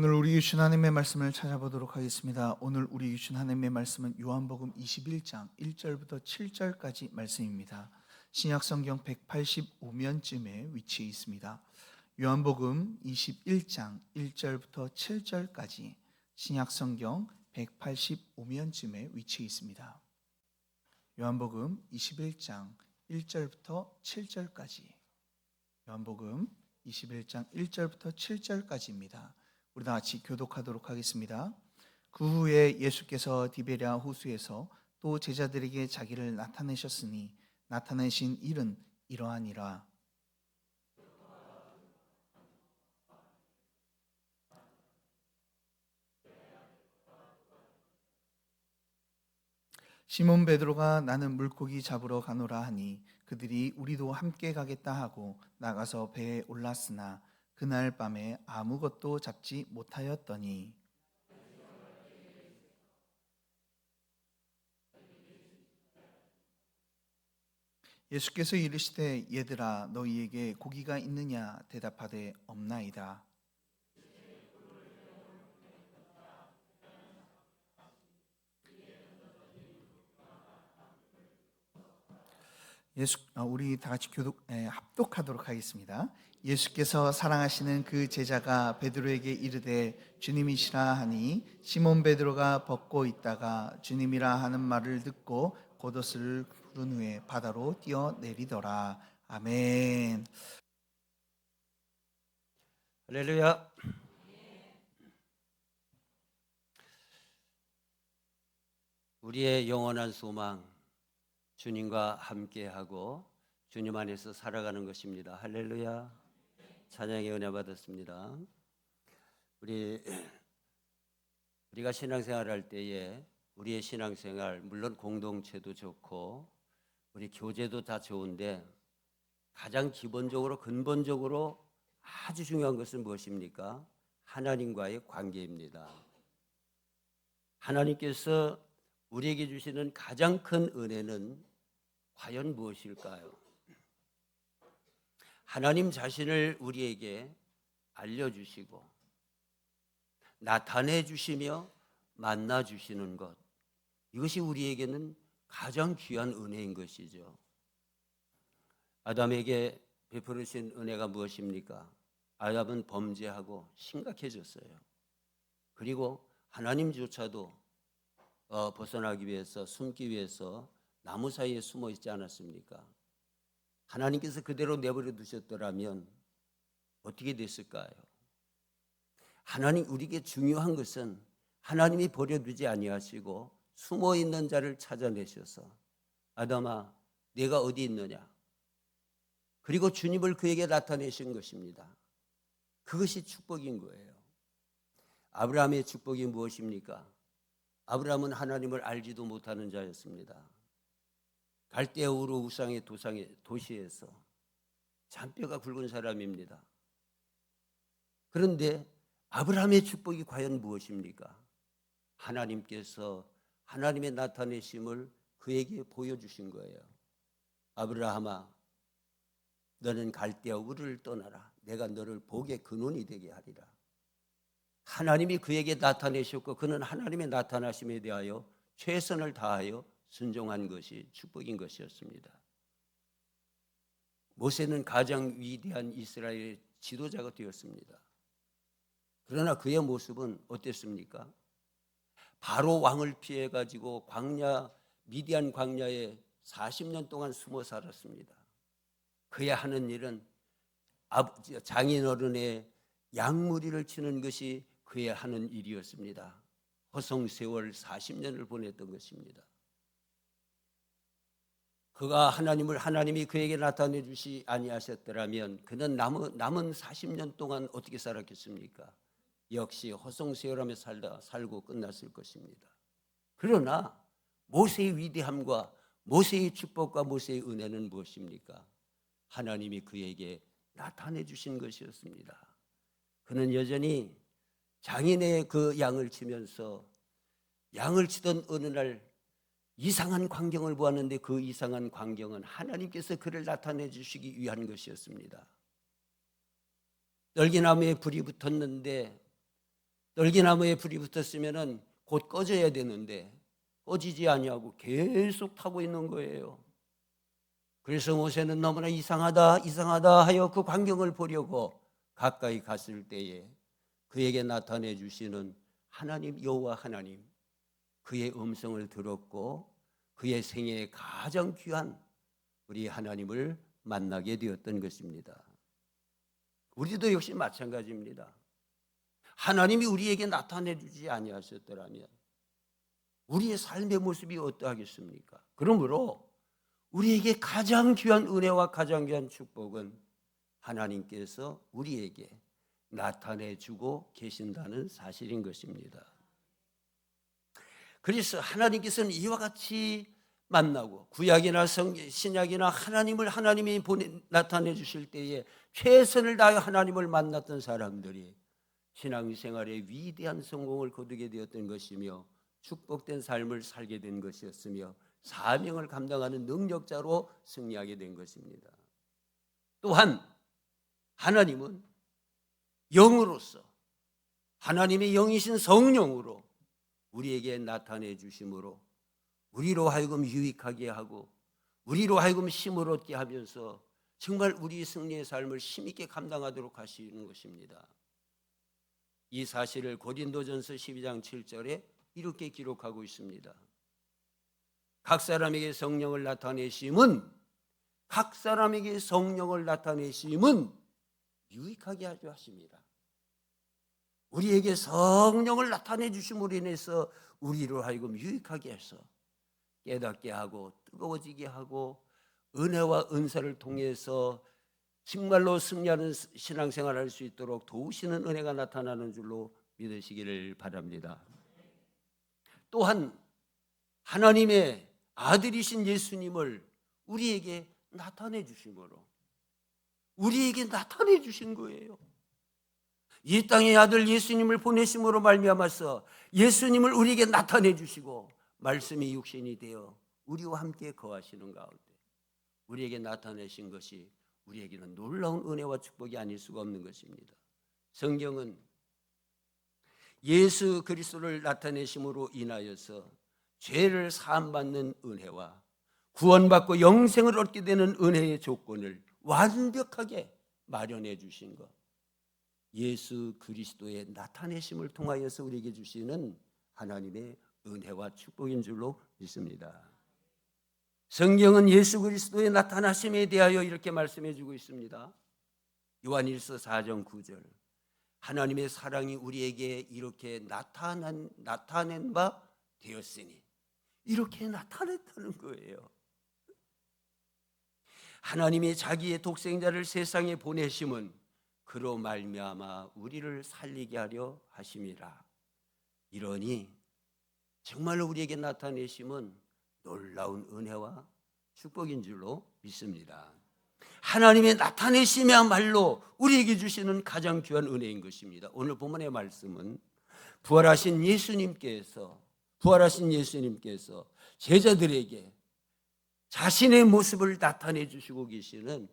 오늘 우리 유신 하나님의 말씀을 찾아보도록 하겠습니다. 오늘 우리 유신 하나님의 말씀은 요한복음 21장 1절부터 7절까지 말씀입니다. 신약성경 185면쯤에 위치해 있습니다. 요한복음 21장 1절부터 7절까지 신약성경 185면쯤에 위치해 있습니다. 요한복음 21장 1절부터 7절까지 요한복음 21장 1절부터 7절까지입니다. 우리 다 같이 교독하도록 하겠습니다. 그 후에 예수께서 디베랴 호수에서 또 제자들에게 자기를 나타내셨으니 나타내신 일은 이러하니라. 시몬 베드로가 나는 물고기 잡으러 가노라 하니 그들이 우리도 함께 가겠다 하고 나가서 배에 올랐으나 그날 밤에 아무것도 잡지 못하였더니 예수께서 이르시되 얘들아 너희에게 고기가 있느냐 대답하되 없나이다. 우리 다 같이 합독하도록 하겠습니다. 예수께서 사랑하시는 그 제자가 베드로에게 이르되 주님이시라 하니 시몬 베드로가 벗고 있다가 주님이라 하는 말을 듣고 겉옷을 풀은 후에 바다로 뛰어내리더라. 아멘. 할렐루야. 우리의 영원한 소망 주님과 함께하고 주님 안에서 살아가는 것입니다. 할렐루야. 찬양의 은혜 받았습니다. 우리가 신앙생활 할 때에 우리의 신앙생활 물론 공동체도 좋고 우리 교제도 다 좋은데 가장 기본적으로 근본적으로 아주 중요한 것은 무엇입니까? 하나님과의 관계입니다. 하나님께서 우리에게 주시는 가장 큰 은혜는 과연 무엇일까요? 하나님 자신을 우리에게 알려주시고 나타내 주시며 만나 주시는 것, 이것이 우리에게는 가장 귀한 은혜인 것이죠. 아담에게 베풀으신 은혜가 무엇입니까? 아담은 범죄하고 심각해졌어요. 그리고 하나님조차도 벗어나기 위해서 숨기 위해서 나무 사이에 숨어 있지 않았습니까? 하나님께서 그대로 내버려 두셨더라면 어떻게 됐을까요? 하나님, 우리에게 중요한 것은 하나님이 버려두지 아니하시고 숨어 있는 자를 찾아내셔서 아담아 내가 어디 있느냐, 그리고 주님을 그에게 나타내신 것입니다. 그것이 축복인 거예요. 아브라함의 축복이 무엇입니까? 아브라함은 하나님을 알지도 못하는 자였습니다. 갈대아 우르 우상의 도시에서 잔뼈가 굵은 사람입니다. 그런데 아브라함의 축복이 과연 무엇입니까? 하나님께서 하나님의 나타내심을 그에게 보여주신 거예요. 아브라함아, 너는 갈대아 우르를 떠나라. 내가 너를 복의 근원이 되게 하리라. 하나님이 그에게 나타내셨고 그는 하나님의 나타나심에 대하여 최선을 다하여 순종한 것이 축복인 것이었습니다. 모세는 가장 위대한 이스라엘의 지도자가 되었습니다. 그러나 그의 모습은 어땠습니까? 바로 왕을 피해 가지고 미디안 광야에 40년 동안 숨어 살았습니다. 그의 하는 일은 장인어른의 양무리를 치는 것이 그의 하는 일이었습니다. 허송세월 40년을 보냈던 것입니다. 그가 하나님이 그에게 나타내 주시 아니하셨더라면 그는 남은 40년 동안 어떻게 살았겠습니까? 역시 허송세월하며 살고 끝났을 것입니다. 그러나 모세의 위대함과 모세의 축복과 모세의 은혜는 무엇입니까? 하나님이 그에게 나타내 주신 것이었습니다. 그는 여전히 장인의 그 양을 치면서 양을 치던 어느 날 이상한 광경을 보았는데 그 이상한 광경은 하나님께서 그를 나타내 주시기 위한 것이었습니다. 떨기나무에 불이 붙었는데 떨기나무에 불이 붙었으면은 곧 꺼져야 되는데 꺼지지 아니하고 계속 타고 있는 거예요. 그래서 모세는 너무나 이상하다 하여 그 광경을 보려고 가까이 갔을 때에 그에게 나타내 주시는 하나님, 여호와 하나님, 그의 음성을 들었고 그의 생애에 가장 귀한 우리 하나님을 만나게 되었던 것입니다. 우리도 역시 마찬가지입니다. 하나님이 우리에게 나타내 주지 아니하셨더라면 우리의 삶의 모습이 어떠하겠습니까? 그러므로 우리에게 가장 귀한 은혜와 가장 귀한 축복은 하나님께서 우리에게 나타내 주고 계신다는 사실인 것입니다. 그래서 하나님께서는 이와 같이 만나고 구약이나 신약이나 하나님이 나타내 주실 때에 최선을 다해 하나님을 만났던 사람들이 신앙생활의 위대한 성공을 거두게 되었던 것이며 축복된 삶을 살게 된 것이었으며 사명을 감당하는 능력자로 승리하게 된 것입니다. 또한 하나님은 영으로서 하나님의 영이신 성령으로 우리에게 나타내 주심으로 우리로 하여금 유익하게 하고 우리로 하여금 힘을 얻게 하면서 정말 우리 승리의 삶을 힘있게 감당하도록 하시는 것입니다. 이 사실을 고린도전서 12장 7절에 이렇게 기록하고 있습니다. 각 사람에게 성령을 나타내심은 유익하게 하려 하십니다. 우리에게 성령을 나타내 주심으로 인해서 우리로 하여금 유익하게 해서 깨닫게 하고 뜨거워지게 하고 은혜와 은사를 통해서 정말로 승리하는 신앙생활을 할 수 있도록 도우시는 은혜가 나타나는 줄로 믿으시기를 바랍니다. 또한 하나님의 아들이신 예수님을 우리에게 나타내 주심으로 우리에게 나타내 주신 거예요. 이 땅의 아들 예수님을 보내심으로 말미암아서 예수님을 우리에게 나타내 주시고 말씀이 육신이 되어 우리와 함께 거하시는 가운데 우리에게 나타내신 것이 우리에게는 놀라운 은혜와 축복이 아닐 수가 없는 것입니다. 성경은 예수 그리스도를 나타내심으로 인하여서 죄를 사함받는 은혜와 구원받고 영생을 얻게 되는 은혜의 조건을 완벽하게 마련해 주신 것, 예수 그리스도의 나타내심을 통하여서 우리에게 주시는 하나님의 은혜와 축복인 줄로 믿습니다. 성경은 예수 그리스도의 나타나심에 대하여 이렇게 말씀해 주고 있습니다. 요한일서 4장 9절, 하나님의 사랑이 우리에게 이렇게 나타낸 바 되었으니, 이렇게 나타냈다는 거예요. 하나님이 자기의 독생자를 세상에 보내심은 그로 말미암아 우리를 살리게 하려 하심이라. 이러니 정말로 우리에게 나타내심은 놀라운 은혜와 축복인 줄로 믿습니다. 하나님의 나타내심이야말로 우리에게 주시는 가장 귀한 은혜인 것입니다. 오늘 본문의 말씀은 부활하신 예수님께서 제자들에게 자신의 모습을 나타내 주시고 계시는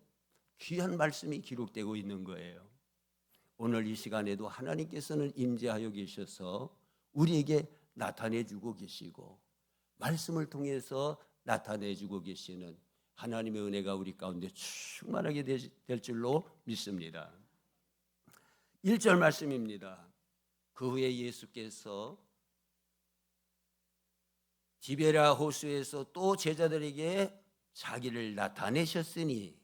귀한 말씀이 기록되고 있는 거예요. 오늘 이 시간에도 하나님께서는 임재하여 계셔서 우리에게 나타내 주고 계시고 말씀을 통해서 나타내 주고 계시는 하나님의 은혜가 우리 가운데 충만하게 될 줄로 믿습니다. 1절 말씀입니다. 그 후에 예수께서 디베랴 호수에서 또 제자들에게 자기를 나타내셨으니,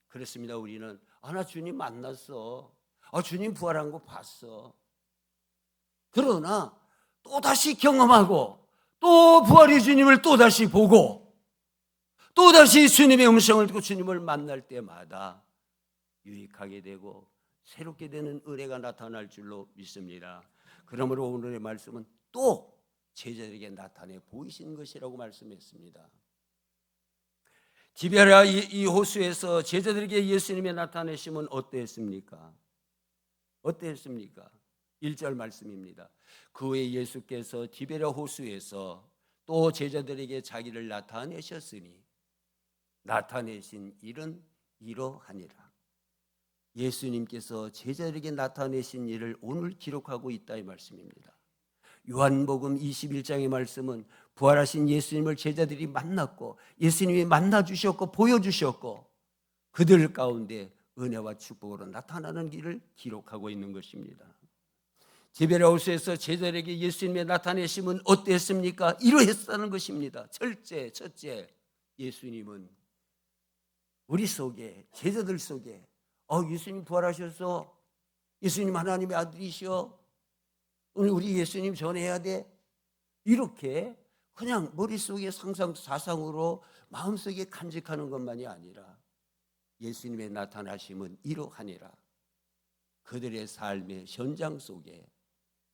그렇습니다. 우리는 나 주님 만났어, 주님 부활한 거 봤어. 그러나 또다시 경험하고 또 부활의 주님을 또다시 보고 또다시 주님의 음성을 듣고 주님을 만날 때마다 유익하게 되고 새롭게 되는 은혜가 나타날 줄로 믿습니다. 그러므로 오늘의 말씀은 또 제자들에게 나타내 보이신 것이라고 말씀했습니다. 디베랴 이 호수에서 제자들에게 예수님의 나타내심은 어땠습니까? 1절 말씀입니다. 그 후에 예수께서 디베랴 호수에서 또 제자들에게 자기를 나타내셨으니 나타내신 일은 이러하니라. 예수님께서 제자들에게 나타내신 일을 오늘 기록하고 있다 이 말씀입니다. 요한복음 21장의 말씀은 부활하신 예수님을 제자들이 만났고 예수님이 만나주셨고 보여주셨고 그들 가운데 은혜와 축복으로 나타나는 길을 기록하고 있는 것입니다. 디베라호스에서 제자들에게 예수님의 나타내심은 어땠습니까? 이러했다는 것입니다. 첫째, 예수님은 우리 속에, 제자들 속에 예수님 부활하셔서 예수님 하나님의 아들이시여 오늘 우리 예수님 전해야 돼. 이렇게 그냥 머릿속에 사상으로 마음속에 간직하는 것만이 아니라 예수님의 나타나심은 이러하니라. 그들의 삶의 현장 속에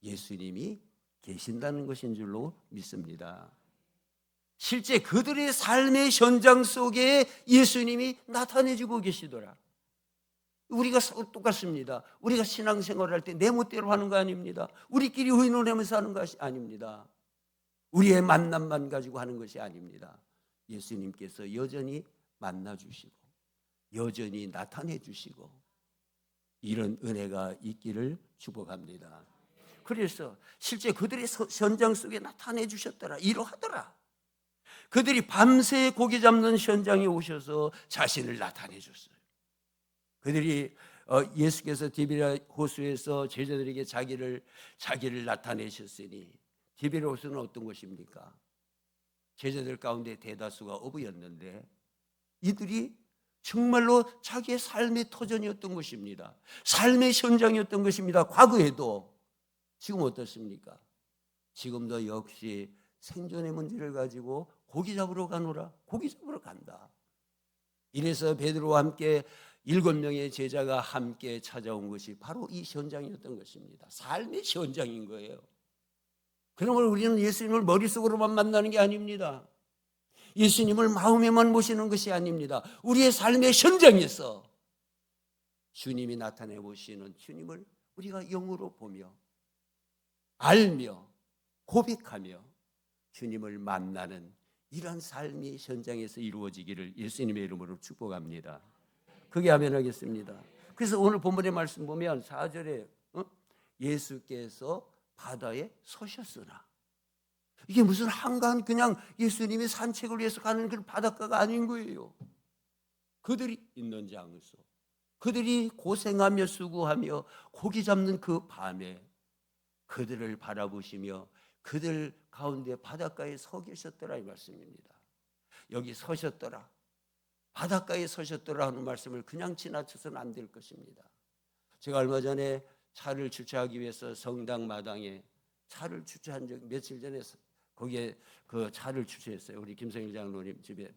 예수님이 계신다는 것인 줄로 믿습니다. 실제 그들의 삶의 현장 속에 예수님이 나타내주고 계시더라. 우리가 똑같습니다. 우리가 신앙생활을 할 때 내 멋대로 하는 거 아닙니다. 우리끼리 의논하면서 하는 것이 아닙니다. 우리의 만남만 가지고 하는 것이 아닙니다. 예수님께서 여전히 만나주시고 여전히 나타내주시고 이런 은혜가 있기를 축복합니다. 그래서 실제 그들의 현장 속에 나타내 주셨더라. 이러하더라. 그들이 밤새 고기 잡는 현장에 오셔서 자신을 나타내 줬어요. 그들이 예수께서 디베라 호수에서 제자들에게 자기를 나타내셨으니 디베라 호수는 어떤 것입니까? 제자들 가운데 대다수가 어부였는데 이들이 정말로 자기의 삶의 터전이었던 것입니다. 삶의 현장이었던 것입니다. 과거에도. 지금 어떻습니까? 지금도 역시 생존의 문제를 가지고 고기 잡으러 가노라. 고기 잡으러 간다. 이래서 베드로와 함께 7명의 제자가 함께 찾아온 것이 바로 이 현장이었던 것입니다. 삶의 현장인 거예요. 그러면 우리는 예수님을 머릿속으로만 만나는 게 아닙니다. 예수님을 마음에만 모시는 것이 아닙니다. 우리의 삶의 현장에서 주님이 나타내 보시는 주님을 우리가 영으로 보며 알며 고백하며 주님을 만나는 이러한 삶이 현장에서 이루어지기를 예수님의 이름으로 축복합니다. 그게 아멘 하겠습니다. 그래서 오늘 본문의 말씀 보면 4절에 예수께서 바다에 서셨으나 이게 무슨 한가한 그냥 예수님이 산책을 위해서 가는 그 바닷가가 아닌 거예요. 그들이 있는 장소, 그들이 고생하며 수고하며 고기 잡는 그 밤에 그들을 바라보시며 그들 가운데 바닷가에 서 계셨더라 이 말씀입니다. 여기 서셨더라, 바닷가에 서셨더라 하는 말씀을 그냥 지나쳐서는 안 될 것입니다. 제가 얼마 전에 차를 주차하기 위해서 성당 마당에 차를 주차한 적 며칠 전에 거기에 그 차를 주차했어요. 우리 김성일 장로님 집에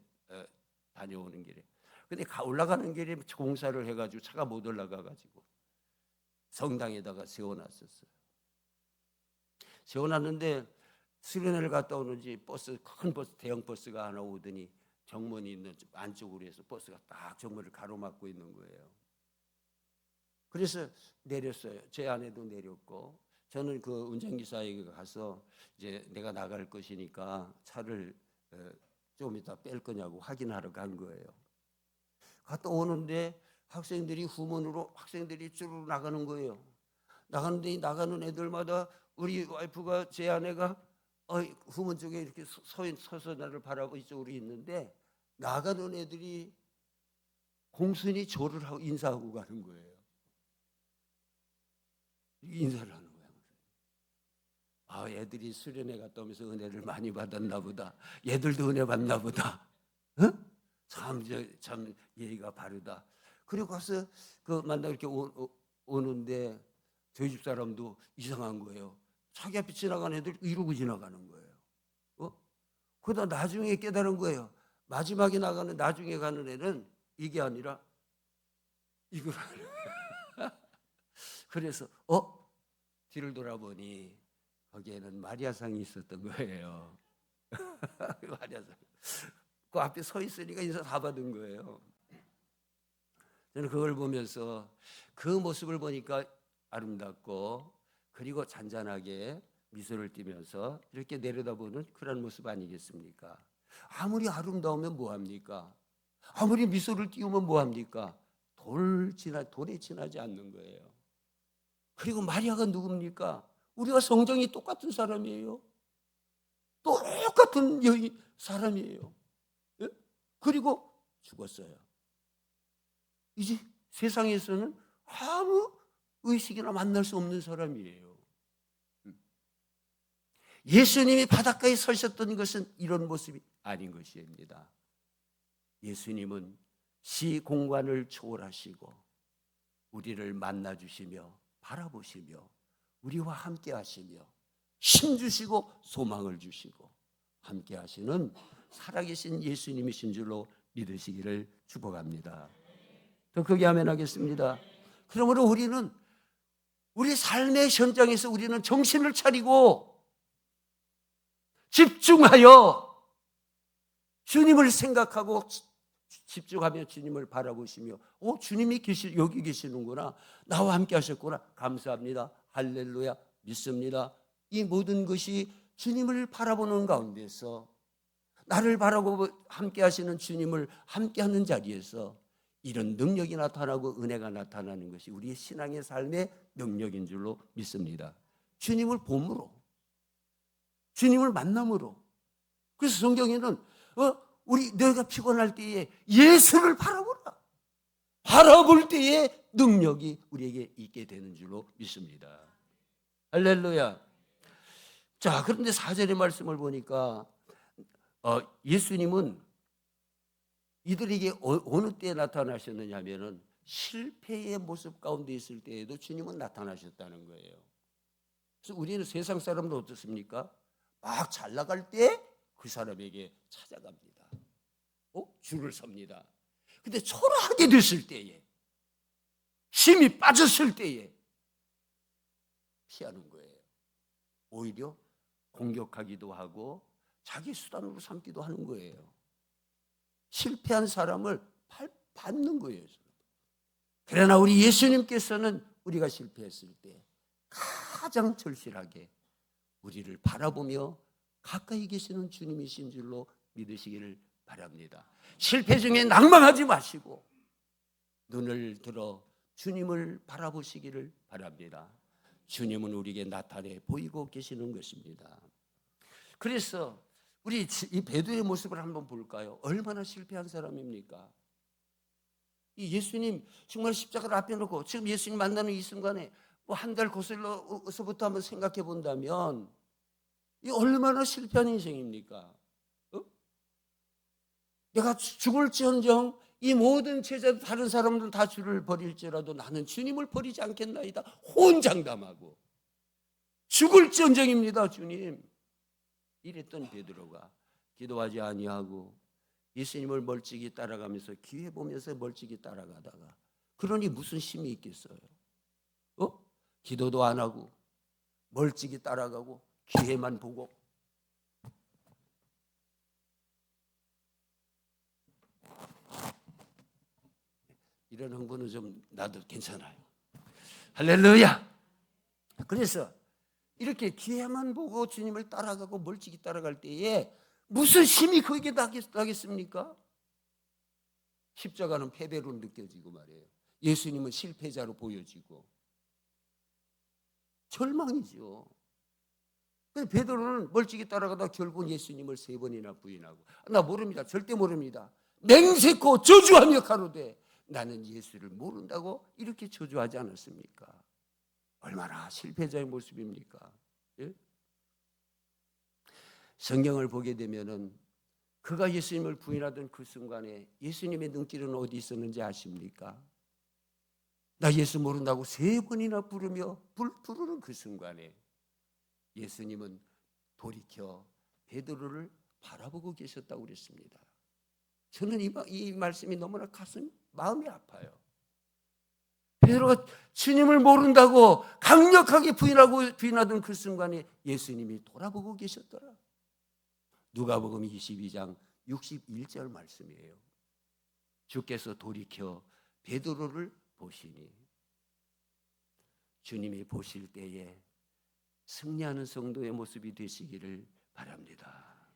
다녀오는 길에. 근데 올라가는 길에 공사를 해가지고 차가 못 올라가가지고 성당에다가 세워놨었어요. 세워놨는데 수련회를 갔다 오는지 큰 버스, 대형 버스가 하나 오더니 정문이 있는 안쪽으로 해서 버스가 딱 정문을 가로막고 있는 거예요. 그래서 내렸어요. 제 아내도 내렸고 저는 그 운전기사에게 가서 이제 내가 나갈 것이니까 차를 좀 이따 뺄 거냐고 확인하러 간 거예요. 갔다 오는데 후문으로 학생들이 쭉 나가는 거예요. 나가는데 나가는 애들마다 우리 와이프가 제 아내가 후문 쪽에 이렇게 서서 나를 바라보고 이쪽으로 있는데 나가는 애들이 공손히 조를 하고 인사하고 가는 거예요. 인사를 하는 거예요. 애들이 수련회 갔다 오면서 은혜를 많이 받았나 보다. 얘들도 은혜 받나 보다. 참 예의가 바르다. 그리고 가서 만나 이렇게 오는데 저희 집 사람도 이상한 거예요. 자기 앞에 지나가는 애들 이러고 지나가는 거예요. 그러다 나중에 깨달은 거예요. 마지막에 나중에 가는 애는 이게 아니라 이걸 하는 거예요. 그래서 뒤를 돌아보니 거기에는 마리아상이 있었던 거예요. 마리아상. 그 앞에 서 있으니까 인사 다 받은 거예요. 저는 그걸 보면서 그 모습을 보니까 아름답고 그리고 잔잔하게 미소를 띠면서 이렇게 내려다보는 그런 모습 아니겠습니까? 아무리 아름다우면 뭐합니까? 아무리 미소를 띄우면 뭐합니까? 돌에 지나지 않는 거예요. 그리고 마리아가 누굽니까? 우리와 성정이 똑같은 사람이에요. 똑같은 사람이에요. 예? 그리고 죽었어요. 이제 세상에서는 아무 의식이나 만날 수 없는 사람이에요. 예수님이 바닷가에 서셨던 것은 이런 모습이 아닌 것입니다. 예수님은 시공간을 초월하시고 우리를 만나주시며 바라보시며 우리와 함께 하시며 힘주시고 소망을 주시고 함께 하시는 살아계신 예수님이신 줄로 믿으시기를 축복합니다. 더 크게 아멘 하겠습니다. 그러므로 우리는 우리 삶의 현장에서 우리는 정신을 차리고 집중하여 주님을 생각하고 집중하며 주님을 바라보시며 주님이 여기 계시는구나. 나와 함께 하셨구나. 감사합니다. 할렐루야. 믿습니다. 이 모든 것이 주님을 바라보는 가운데서 나를 바라보고 함께 하시는 주님을 함께 하는 자리에서 이런 능력이 나타나고 은혜가 나타나는 것이 우리의 신앙의 삶의 능력인 줄로 믿습니다. 주님을 봄으로 주님을 만남으로. 그래서 성경에는 너희가 피곤할 때에 예수를 바라보라. 바라볼 때에 능력이 우리에게 있게 되는 줄로 믿습니다. 할렐루야. 자, 그런데 4절의 말씀을 보니까 예수님은 이들에게 어느 때에 나타나셨느냐 하면은 실패의 모습 가운데 있을 때에도 주님은 나타나셨다는 거예요. 그래서 우리는 세상 사람도 어떻습니까? 막 잘 나갈 때 그 사람에게 찾아갑니다. 줄을 섭니다. 근데 초라하게 됐을 때에, 힘이 빠졌을 때에 피하는 거예요. 오히려 공격하기도 하고 자기 수단으로 삼기도 하는 거예요. 실패한 사람을 밟는 거예요. 그러나 우리 예수님께서는 우리가 실패했을 때 가장 절실하게 우리를 바라보며 가까이 계시는 주님이신 줄로 믿으시기를 바랍니다. 실패 중에 낭망하지 마시고 눈을 들어 주님을 바라보시기를 바랍니다. 주님은 우리에게 나타내 보이고 계시는 것입니다. 그래서 우리 이 베드로의 모습을 한번 볼까요? 얼마나 실패한 사람입니까? 이 예수님 정말 십자가를 앞에 놓고 지금 예수님 만나는 이 순간에 한 달 거슬러서부터 한번 생각해 본다면 이 얼마나 실패한 인생입니까? 내가 죽을지언정 이 모든 제자 다른 사람들은 다 주를 버릴지라도 나는 주님을 버리지 않겠나이다. 호언장담하고 죽을지언정입니다. 주님. 이랬던 베드로가 기도하지 아니하고 예수님을 멀찍이 따라가면서 기회 보면서 멀찍이 따라가다가 그러니 무슨 힘이 있겠어요? 기도도 안 하고 멀찍이 따라가고 기회만 보고 이런 흥분은 좀 나도 괜찮아요. 할렐루야. 그래서 이렇게 기회만 보고 주님을 따라가고 멀찍이 따라갈 때에 무슨 힘이 거기에 나겠습니까? 십자가는 패배로 느껴지고 말이에요. 예수님은 실패자로 보여지고 절망이죠. 베드로는 멀찍이 따라가다 결국 예수님을 3번이나 부인하고 나 모릅니다. 절대 모릅니다. 맹세코 저주하며 가로되 나는 예수를 모른다고 이렇게 저주하지 않았습니까? 얼마나 실패자의 모습입니까? 예? 성경을 보게 되면은 그가 예수님을 부인하던 그 순간에 예수님의 눈길은 어디 있었는지 아십니까? 나 예수 모른다고 3번이나 부르는 그 순간에 예수님은 돌이켜 베드로를 바라보고 계셨다고 그랬습니다. 저는 이 말씀이 너무나 마음이 아파요. 베드로가 주님을 모른다고 강력하게 부인하던 그 순간에 예수님이 돌아보고 계셨더라. 누가복음 22장 61절 말씀이에요. 주께서 돌이켜 베드로를 보시니 주님이 보실 때에 승리하는 성도의 모습이 되시기를 바랍니다.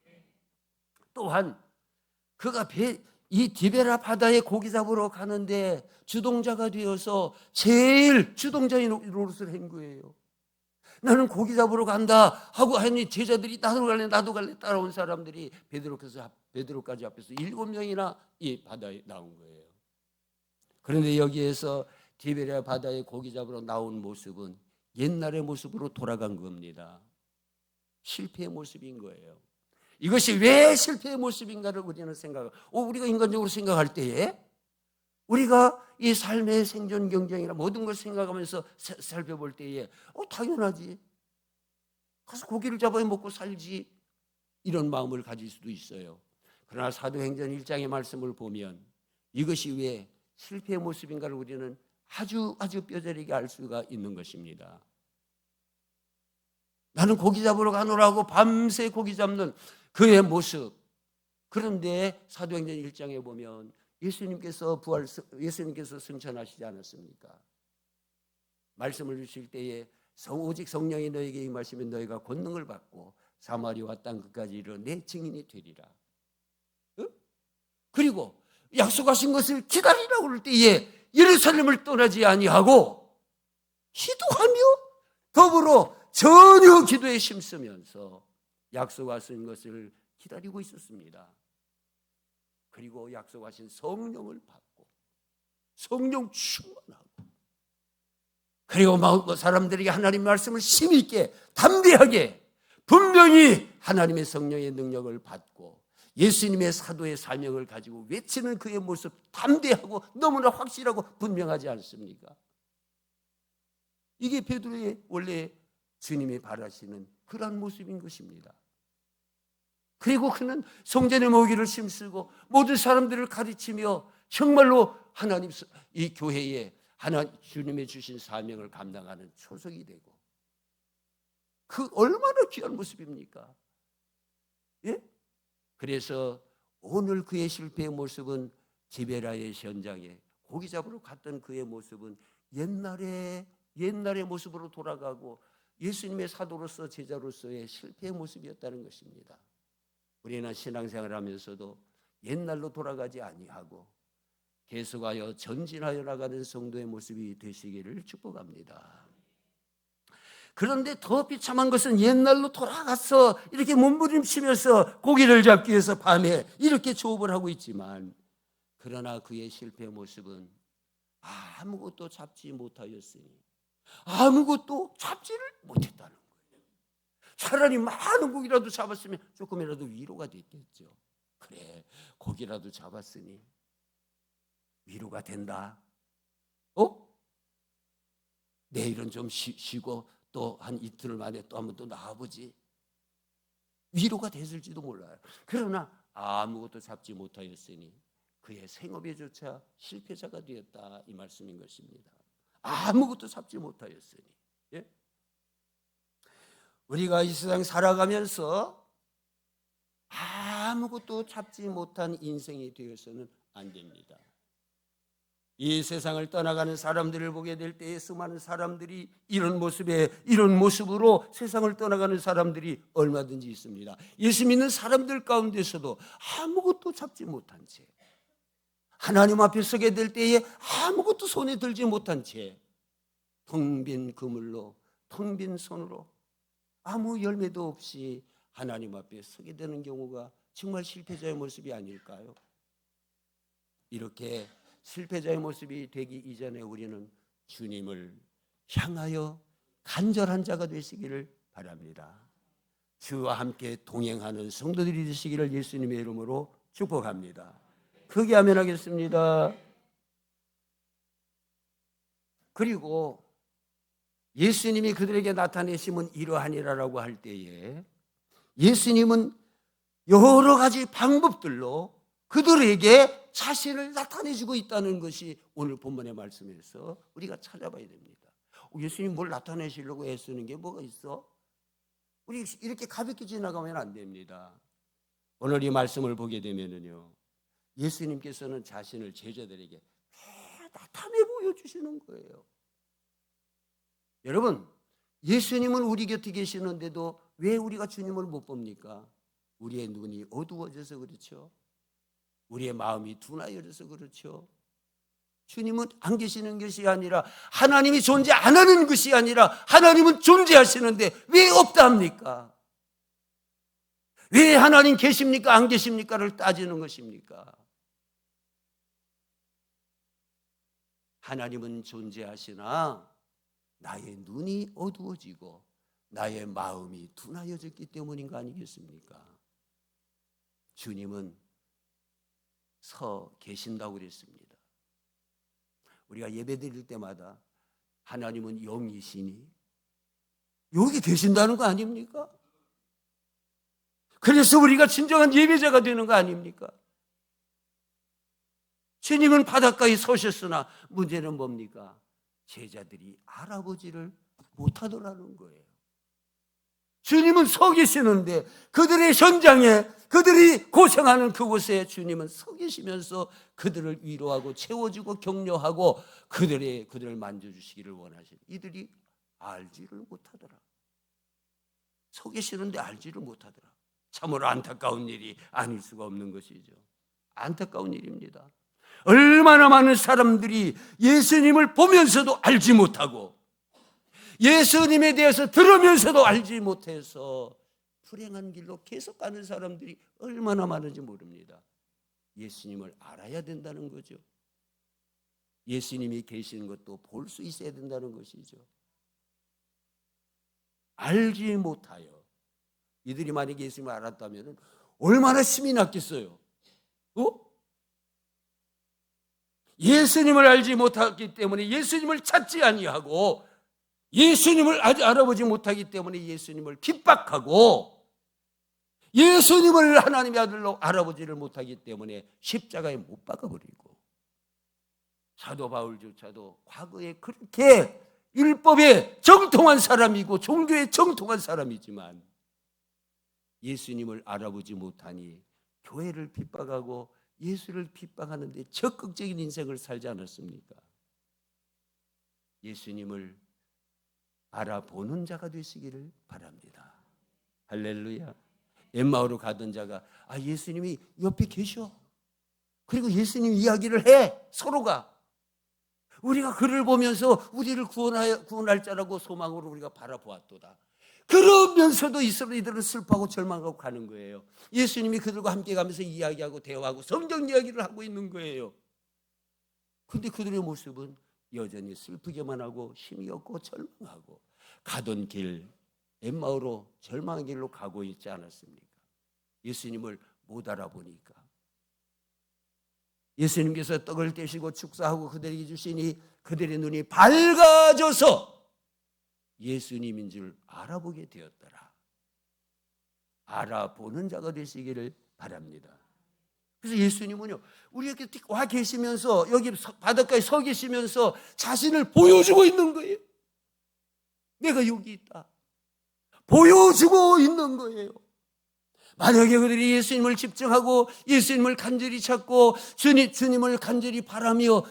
또한 그가 이 디베라 바다에 고기 잡으러 가는데 주동자가 되어서 제일 주동자의 노릇을 한 거예요. 나는 고기 잡으러 간다 하고 하니 제자들이 나도 갈래 따라온 사람들이 베드로까지 앞에서 7명이나 이 바다에 나온 거예요. 그런데 여기에서 디베랴 바다에 고기 잡으러 나온 모습은 옛날의 모습으로 돌아간 겁니다. 실패의 모습인 거예요. 이것이 왜 실패의 모습인가를 우리는 우리가 인간적으로 생각할 때에 우리가 이 삶의 생존 경쟁이나 모든 걸 생각하면서 살펴볼 때에 당연하지. 가서 고기를 잡아 먹고 살지. 이런 마음을 가질 수도 있어요. 그러나 사도행전 1장의 말씀을 보면 이것이 왜 실패의 모습인가를 우리는 아주 뼈저리게 알 수가 있는 것입니다. 나는 고기 잡으러 가노라고 밤새 고기 잡는 그의 모습. 그런데 사도행전 1장에 보면 예수님께서 승천하시지 않았습니까? 말씀을 주실 때에 오직 성령이 너에게 임하시면 너희가 권능을 받고 사마리아와 땅 끝까지 이르러 내 증인이 되리라. 그리고 약속하신 것을 기다리라고 그럴 때에 예루살렘을 떠나지 아니하고 기도하며 더불어 전혀 기도에 힘쓰면서 약속하신 것을 기다리고 있었습니다. 그리고 약속하신 성령을 받고 성령 충만하고 그리고 사람들에게 하나님의 말씀을 심히 있게 담대하게 분명히 하나님의 성령의 능력을 받고 예수님의 사도의 사명을 가지고 외치는 그의 모습 담대하고 너무나 확실하고 분명하지 않습니까? 이게 베드로의 원래 주님이 바라시는 그러한 모습인 것입니다. 그리고 그는 성전의 모기를 힘쓰고 모든 사람들을 가르치며 정말로 하나님 이 교회에 주님의 주신 사명을 감당하는 초석이 되고 그 얼마나 귀한 모습입니까? 예? 그래서 오늘 그의 실패의 모습은 디베라의 현장에 고기 잡으러 갔던 그의 모습은 옛날의 모습으로 돌아가고 예수님의 사도로서 제자로서의 실패의 모습이었다는 것입니다. 우리는 신앙생활을 하면서도 옛날로 돌아가지 아니하고 계속하여 전진하여 나가는 성도의 모습이 되시기를 축복합니다. 그런데 더 비참한 것은 옛날로 돌아가서 이렇게 몸부림치면서 고기를 잡기 위해서 밤에 이렇게 조업을 하고 있지만 그러나 그의 실패의 모습은 아무것도 잡지 못하였으니 아무것도 잡지를 못했다는 거예요. 차라리 많은 고기라도 잡았으면 조금이라도 위로가 됐겠죠. 그래, 고기라도 잡았으니 위로가 된다. 내일은 좀 쉬고 또 한 이틀 만에 또 한번 또 나와보지. 위로가 됐을지도 몰라요. 그러나 아무것도 잡지 못하였으니 그의 생업에조차 실패자가 되었다, 이 말씀인 것입니다. 아무것도 잡지 못하였으니. 예? 우리가 이 세상 살아가면서 아무것도 잡지 못한 인생이 되어서는 안 됩니다. 이 세상을 떠나가는 사람들을 보게 될 때에 수많은 사람들이 이런 모습으로 세상을 떠나가는 사람들이 얼마든지 있습니다. 예수 믿는 사람들 가운데서도 아무것도 잡지 못한 채, 하나님 앞에 서게 될 때에 아무것도 손에 들지 못한 채 텅 빈 그물로, 텅 빈 손으로 아무 열매도 없이 하나님 앞에 서게 되는 경우가 정말 실패자의 모습이 아닐까요? 이렇게 실패자의 모습이 되기 이전에 우리는 주님을 향하여 간절한 자가 되시기를 바랍니다. 주와 함께 동행하는 성도들이 되시기를 예수님의 이름으로 축복합니다. 크게 아멘하겠습니다. 그리고 예수님이 그들에게 나타내심은 이러하니라라고 할 때에 예수님은 여러 가지 방법들로 그들에게 자신을 나타내주고 있다는 것이 오늘 본문의 말씀에서 우리가 찾아봐야 됩니다. 예수님 뭘 나타내시려고 애쓰는 게 뭐가 있어? 우리 이렇게 가볍게 지나가면 안 됩니다. 오늘 이 말씀을 보게 되면은요, 예수님께서는 자신을 제자들에게 나타내 보여주시는 거예요. 여러분, 예수님은 우리 곁에 계시는데도 왜 우리가 주님을 못 봅니까? 우리의 눈이 어두워져서 그렇죠. 우리의 마음이 둔하여져서 그렇죠. 주님은 안 계시는 것이 아니라, 하나님이 존재 안 하는 것이 아니라 하나님은 존재하시는데 왜 없다 합니까? 왜 하나님 계십니까 안 계십니까를 따지는 것입니까? 하나님은 존재하시나 나의 눈이 어두워지고 나의 마음이 둔하여졌기 때문인 거 아니겠습니까? 주님은 서 계신다고 그랬습니다. 우리가 예배 드릴 때마다 하나님은 영이시니 여기 계신다는 거 아닙니까? 그래서 우리가 진정한 예배자가 되는 거 아닙니까? 주님은 바닷가에 서셨으나 문제는 뭡니까? 제자들이 알아보지를 못하더라는 거예요. 주님은 서 계시는데 그들의 현장에, 그들이 고생하는 그곳에 주님은 서 계시면서 그들을 위로하고 채워주고 격려하고 그들을 만져주시기를 원하시는, 이들이 알지를 못하더라. 서 계시는데 알지를 못하더라. 참으로 안타까운 일이 아닐 수가 없는 것이죠. 안타까운 일입니다. 얼마나 많은 사람들이 예수님을 보면서도 알지 못하고 예수님에 대해서 들으면서도 알지 못해서 불행한 길로 계속 가는 사람들이 얼마나 많은지 모릅니다. 예수님을 알아야 된다는 거죠. 예수님이 계시는 것도 볼 수 있어야 된다는 것이죠. 알지 못하여 이들이 만약에 예수님을 알았다면 얼마나 힘이 났겠어요. 예수님을 알지 못했기 때문에 예수님을 찾지 아니하고 예수님을 아직 알아보지 못하기 때문에 예수님을 핍박하고 예수님을 하나님의 아들로 알아보지를 못하기 때문에 십자가에 못 박아버리고, 사도 바울조차도 과거에 그렇게 율법에 정통한 사람이고 종교에 정통한 사람이지만 예수님을 알아보지 못하니 교회를 핍박하고 예수를 핍박하는데 적극적인 인생을 살지 않았습니까? 예수님을 알아보는 자가 되시기를 바랍니다. 할렐루야. 엠마오로 가던 자가 예수님이 옆에 계셔. 그리고 예수님 이야기를 해. 서로가. 우리가 그를 보면서 우리를 구원할 자라고 소망으로 우리가 바라보았도다. 그러면서도 이스라엘들은 슬퍼하고 절망하고 가는 거예요. 예수님이 그들과 함께 가면서 이야기하고 대화하고 성경 이야기를 하고 있는 거예요. 그런데 그들의 모습은 여전히 슬프게만 하고 힘이 없고 절망하고 가던 길, 엠마오로 절망의 길로 가고 있지 않았습니까? 예수님을 못 알아보니까. 예수님께서 떡을 떼시고 축사하고 그들에게 주시니 그들의 눈이 밝아져서 예수님인 줄 알아보게 되었더라. 알아보는 자가 되시기를 바랍니다. 그래서 예수님은요, 우리에게 와 계시면서 여기 바닷가에 서 계시면서 자신을 보여주고 있는 거예요. 내가 여기 있다. 보여주고 있는 거예요. 만약에 그들이 예수님을 집중하고 예수님을 간절히 찾고 주님을 간절히 바라며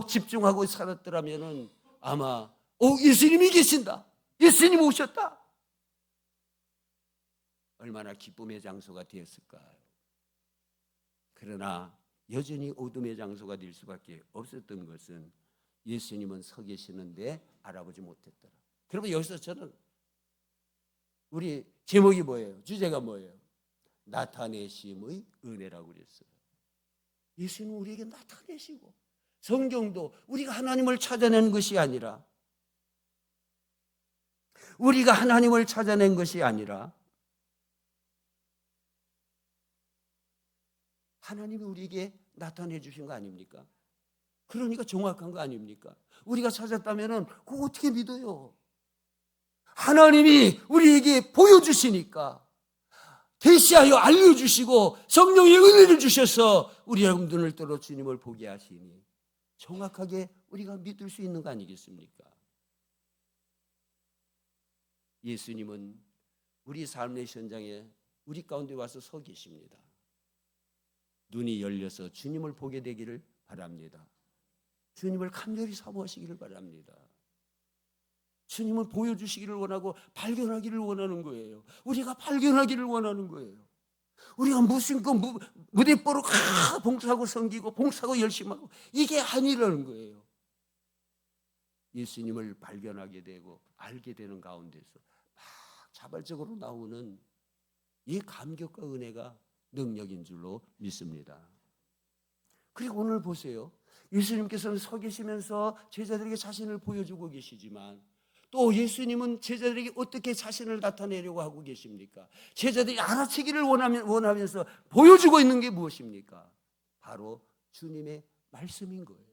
집중하고 살았더라면 아마 예수님이 계신다. 예수님 오셨다. 얼마나 기쁨의 장소가 되었을까요? 그러나 여전히 어둠의 장소가 될 수밖에 없었던 것은 예수님은 서 계시는데 알아보지 못했더라. 그러면 여기서 저는 우리 제목이 뭐예요? 주제가 뭐예요? 나타내심의 은혜라고 그랬어요. 예수님은 우리에게 나타내시고 성경도 우리가 하나님을 찾아낸 것이 아니라 하나님이 우리에게 나타내 주신 거 아닙니까? 그러니까 정확한 거 아닙니까? 우리가 찾았다면 그거 어떻게 믿어요? 하나님이 우리에게 보여주시니까 계시하여 알려주시고 성령의 은혜를 주셔서 우리의 눈을 떠러 주님을 보게 하시니 정확하게 우리가 믿을 수 있는 거 아니겠습니까? 예수님은 우리 삶의 현장에 우리 가운데 와서 서 계십니다. 눈이 열려서 주님을 보게 되기를 바랍니다. 주님을 간절히 사모하시기를 바랍니다. 주님을 보여주시기를 원하고 발견하기를 원하는 거예요. 우리가 발견하기를 원하는 거예요. 우리가 무슨 무대뽀로 봉사하고 섬기고 봉사하고 열심히 하고 이게 아니라는 거예요. 예수님을 발견하게 되고 알게 되는 가운데서 막 자발적으로 나오는 이 감격과 은혜가 능력인 줄로 믿습니다. 그리고 오늘 보세요. 예수님께서는 서 계시면서 제자들에게 자신을 보여주고 계시지만 또 예수님은 제자들에게 어떻게 자신을 나타내려고 하고 계십니까? 제자들이 알아채기를 원하면서 보여주고 있는 게 무엇입니까? 바로 주님의 말씀인 거예요.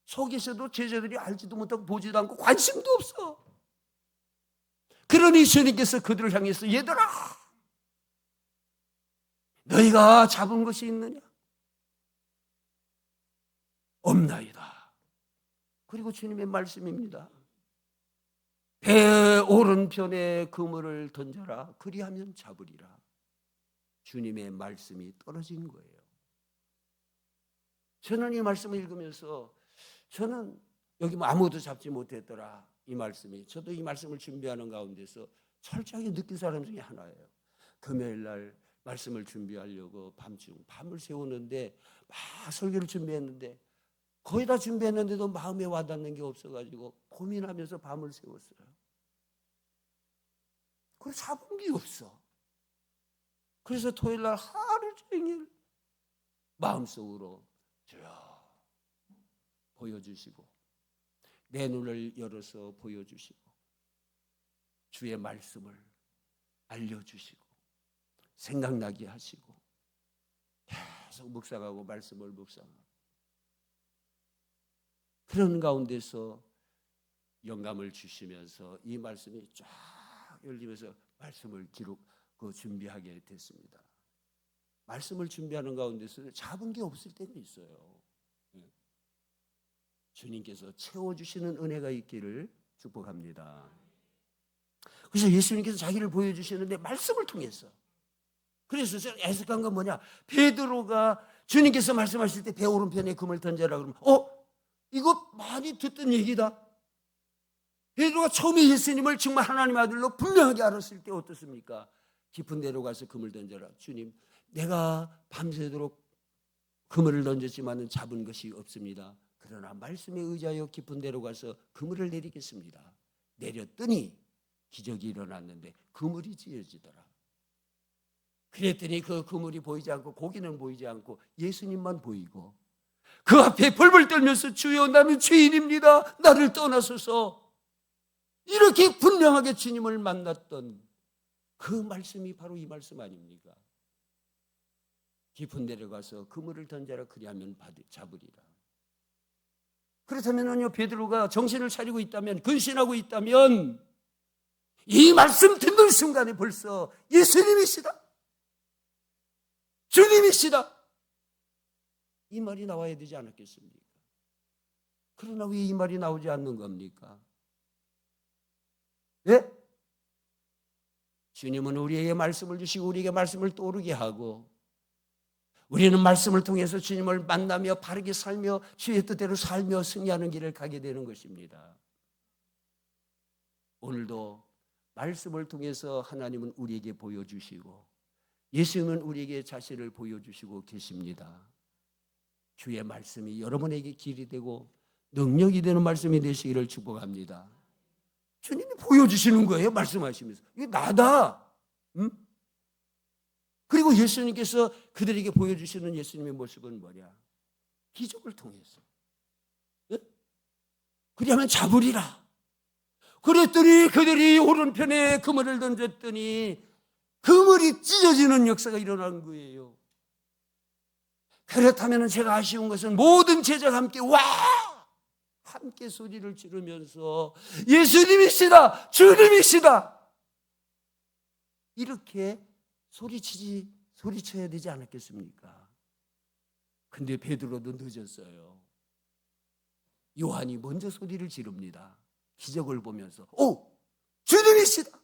속에서도 제자들이 알지도 못하고 보지도 않고 관심도 없어. 그러니 주님께서 그들을 향해서 얘들아, 너희가 잡은 것이 있느냐? 없나이다. 그리고 주님의 말씀입니다. 배 오른편에 그물을 던져라. 그리하면 잡으리라. 주님의 말씀이 떨어진 거예요. 저는 이 말씀을 읽으면서 저는 여기 아무도 잡지 못했더라. 이 말씀이. 저도 이 말씀을 준비하는 가운데서 철저하게 느낀 사람 중에 하나예요. 금요일 날 말씀을 준비하려고 밤을 새우는데 막 설교를 준비했는데 거의 다 준비했는데도 마음에 와닿는 게 없어가지고 고민하면서 밤을 새웠어요. 그래서 잡은 게 없어. 그래서 토요일 날 하루 종일 마음속으로 주여 보여주시고 내 눈을 열어서 보여주시고 주의 말씀을 알려주시고 생각나게 하시고 계속 묵상하고 말씀을 묵상하고 그런 가운데서 영감을 주시면서 이 말씀이 쫙 열리면서 말씀을 준비하게 됐습니다. 말씀을 준비하는 가운데서 잡은 게 없을 때는 있어요. 주님께서 채워주시는 은혜가 있기를 축복합니다. 그래서 예수님께서 자기를 보여주시는데 말씀을 통해서. 그래서 제가 애석한 건 뭐냐? 베드로가 주님께서 말씀하실 때 배 오른편에 금을 던져라 그러면 이거 많이 듣던 얘기다. 베드로가 처음에 예수님을 정말 하나님의 아들로 분명하게 알았을 때 어떻습니까? 깊은 데로 가서 금을 던져라. 주님, 내가 밤새도록 그물을 던졌지만 잡은 것이 없습니다. 그러나 말씀에 의지하여 깊은 데로 가서 그물을 내리겠습니다. 내렸더니 기적이 일어났는데 그물이 찢어지더라. 그랬더니 그 그물이 보이지 않고 고기는 보이지 않고 예수님만 보이고 그 앞에 벌벌 떨면서 주여 나는 죄인입니다. 나를 떠나소서. 이렇게 분명하게 주님을 만났던 그 말씀이 바로 이 말씀 아닙니까? 깊은 데로 가서 그물을 던져라 그리하면 잡으리라. 그렇다면요 베드로가 정신을 차리고 있다면 근신하고 있다면 이 말씀 듣는 순간에 벌써 예수님이시다. 주님이시다. 이 말이 나와야 되지 않았겠습니까? 그러나 왜 이 말이 나오지 않는 겁니까? 예? 주님은 우리에게 말씀을 주시고 우리에게 말씀을 떠오르게 하고 우리는 말씀을 통해서 주님을 만나며 바르게 살며 주의 뜻대로 살며 승리하는 길을 가게 되는 것입니다. 오늘도 말씀을 통해서 하나님은 우리에게 보여주시고 예수님은 우리에게 자신을 보여주시고 계십니다. 주의 말씀이 여러분에게 길이 되고 능력이 되는 말씀이 되시기를 축복합니다. 주님이 보여주시는 거예요. 말씀하시면서. 이게 나다. 응? 그리고 예수님께서 그들에게 보여주시는 예수님의 모습은 뭐냐? 기적을 통해서. 예? 그리하면 잡으리라. 그랬더니 그들이 오른편에 그물을 던졌더니 그물이 찢어지는 역사가 일어난 거예요. 그렇다면 제가 아쉬운 것은 모든 제자가 함께 와! 함께 소리를 지르면서 예수님이시다! 주님이시다! 이렇게 소리쳐야 되지 않았겠습니까? 근데 베드로도 늦었어요. 요한이 먼저 소리를 지릅니다. 기적을 보면서 주님이시다!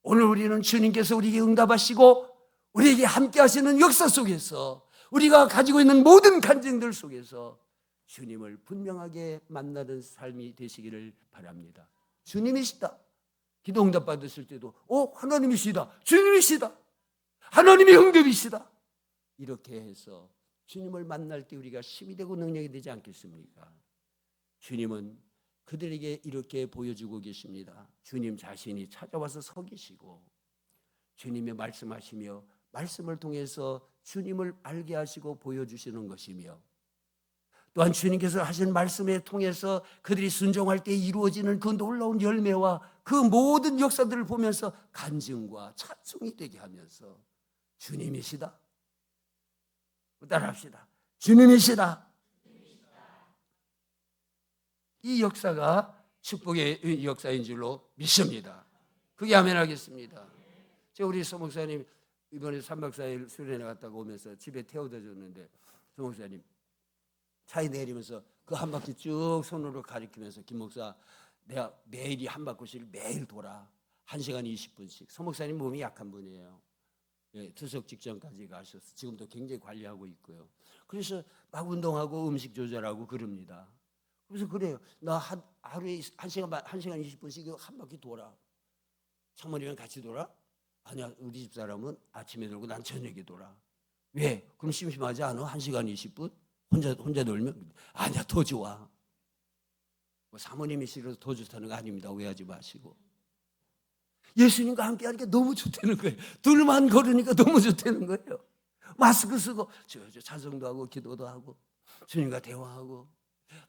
오늘 우리는 주님께서 우리에게 응답하시고 우리에게 함께 하시는 역사 속에서 우리가 가지고 있는 모든 간증들 속에서 주님을 분명하게 만나는 삶이 되시기를 바랍니다. 주님이시다. 기도 응답 받았을 때도 하나님이시다, 주님이시다, 하나님의 응답이시다. 이렇게 해서 주님을 만날 때 우리가 힘이 되고 능력이 되지 않겠습니까? 주님은 그들에게 이렇게 보여주고 계십니다. 주님 자신이 찾아와서 서 계시고 주님의 말씀하시며 말씀을 통해서 주님을 알게 하시고 보여주시는 것이며, 또한 주님께서 하신 말씀에 통해서 그들이 순종할 때 이루어지는 그 놀라운 열매와 그 모든 역사들을 보면서 간증과 찬송이 되게 하면서 주님이시다, 따라합시다. 주님이시다. 이 역사가 축복의 역사인 줄로 믿습니다. 그게 아멘 하겠습니다. 제가 우리 서 목사님 이번에 3박 4일 수련회 갔다가 오면서 집에 태워다 줬는데, 서 목사님 차에 내리면서 그 한 바퀴 쭉 손으로 가리키면서, 김 목사 내가 매일이 한 바퀴씩 매일 돌아 1시간 20분씩. 서 목사님 몸이 약한 분이에요. 투석 직전까지 가셔서 지금도 굉장히 관리하고 있고요. 그래서 막 운동하고 음식 조절하고 그럽니다. 그래서 그래요. 나 하루에 1시간 20분씩 한 바퀴 돌아. 사모님이랑 같이 돌아? 아니야, 우리 집 사람은 아침에 돌고 난 저녁에 돌아. 왜? 그럼 심심하지 않아? 1시간 20분? 혼자 놀면? 아니야, 더 좋아. 뭐 사모님이 싫어서 더 좋다는 거 아닙니다. 오해하지 마시고. 예수님과 함께 하니까 너무 좋다는 거예요. 둘만 걸으니까 너무 좋다는 거예요. 마스크 쓰고 저 찬송도 하고 기도도 하고 주님과 대화하고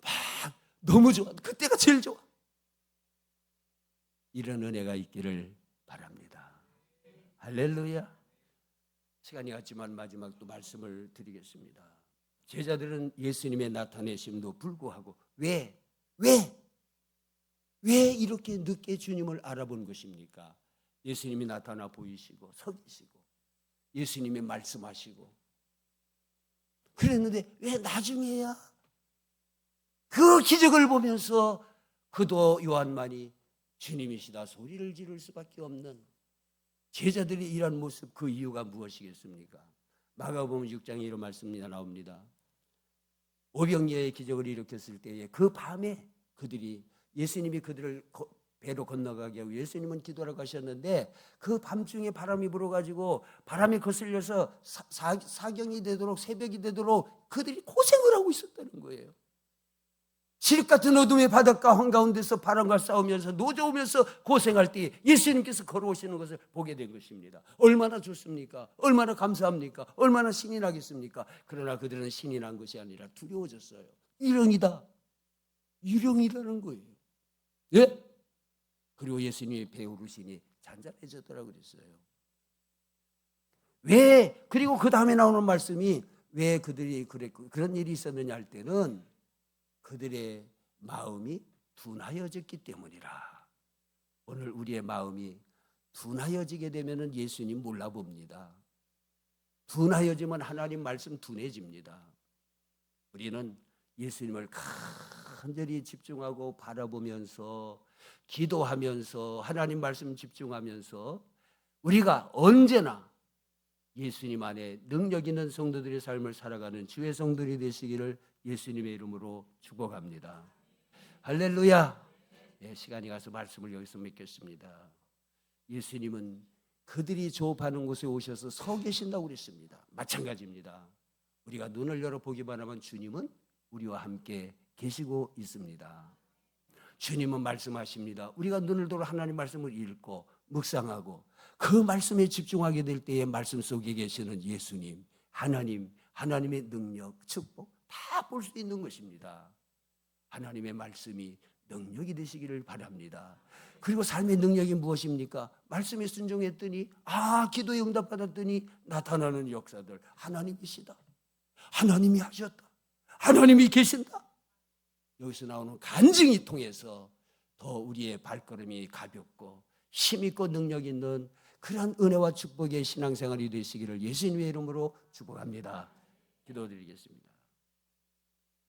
막 너무 좋아. 그때가 제일 좋아. 이런 은혜가 있기를 바랍니다. 할렐루야. 시간이 갔지만 마지막 또 말씀을 드리겠습니다. 제자들은 예수님의 나타내심도 불구하고 왜 이렇게 늦게 주님을 알아본 것입니까? 예수님이 나타나 보이시고 서 계시고 예수님이 말씀하시고 그랬는데 왜 나중에야 그 기적을 보면서 그도 요한만이 주님이시다 소리를 지를 수밖에 없는 제자들이 이런 모습, 그 이유가 무엇이겠습니까? 마가복음 6장에 이런 말씀이 나옵니다. 오병이어의 기적을 일으켰을 때에 그 밤에 그들이 예수님이 그들을 배로 건너가게 하고 예수님은 기도하러 가셨는데 그 밤중에 바람이 불어가지고 바람이 거슬려서 사경이 되도록 새벽이 되도록 그들이 고생을 하고 있었다는 거예요. 칠흑 같은 어둠의 바닷가 한가운데서 바람과 싸우면서 노져오면서 고생할 때 예수님께서 걸어오시는 것을 보게 된 것입니다. 얼마나 좋습니까? 얼마나 감사합니까? 얼마나 신이 나겠습니까? 그러나 그들은 신이 난 것이 아니라 두려워졌어요. 유령이라는 거예요. 예? 그리고 예수님이 배우르시니 잔잔해졌더라고 그랬어요. 왜? 그리고 그 다음에 나오는 말씀이 왜 그들이 그런 일이 있었느냐 할 때는 그들의 마음이 둔하여졌기 때문이라. 오늘 우리의 마음이 둔하여지게 되면 예수님 몰라봅니다. 둔하여지면 하나님 말씀 둔해집니다. 우리는 예수님을 간절히 집중하고 바라보면서 기도하면서 하나님 말씀 집중하면서 우리가 언제나 예수님 안에 능력 있는 성도들의 삶을 살아가는 주의 성도들이 되시기를 예수님의 이름으로 축복합니다. 할렐루야. 시간이 가서 말씀을 여기서 맺겠습니다. 예수님은 그들이 조업하는 곳에 오셔서 서 계신다고 그랬습니다. 마찬가지입니다. 우리가 눈을 열어 보기만 하면 주님은 우리와 함께 계시고 있습니다. 주님은 말씀하십니다. 우리가 눈을 들어 하나님 말씀을 읽고 묵상하고 그 말씀에 집중하게 될 때에 말씀 속에 계시는 예수님, 하나님의 능력, 축복 다 볼 수 있는 것입니다. 하나님의 말씀이 능력이 되시기를 바랍니다. 그리고 삶의 능력이 무엇입니까? 말씀에 순종했더니 기도에 응답받았더니 나타나는 역사들. 하나님이시다. 하나님이 하셨다. 하나님이 계신다. 여기서 나오는 간증이 통해서 더 우리의 발걸음이 가볍고 힘있고 능력 있는 그런 은혜와 축복의 신앙생활이 되시기를 예수님의 이름으로 축복합니다. 기도드리겠습니다.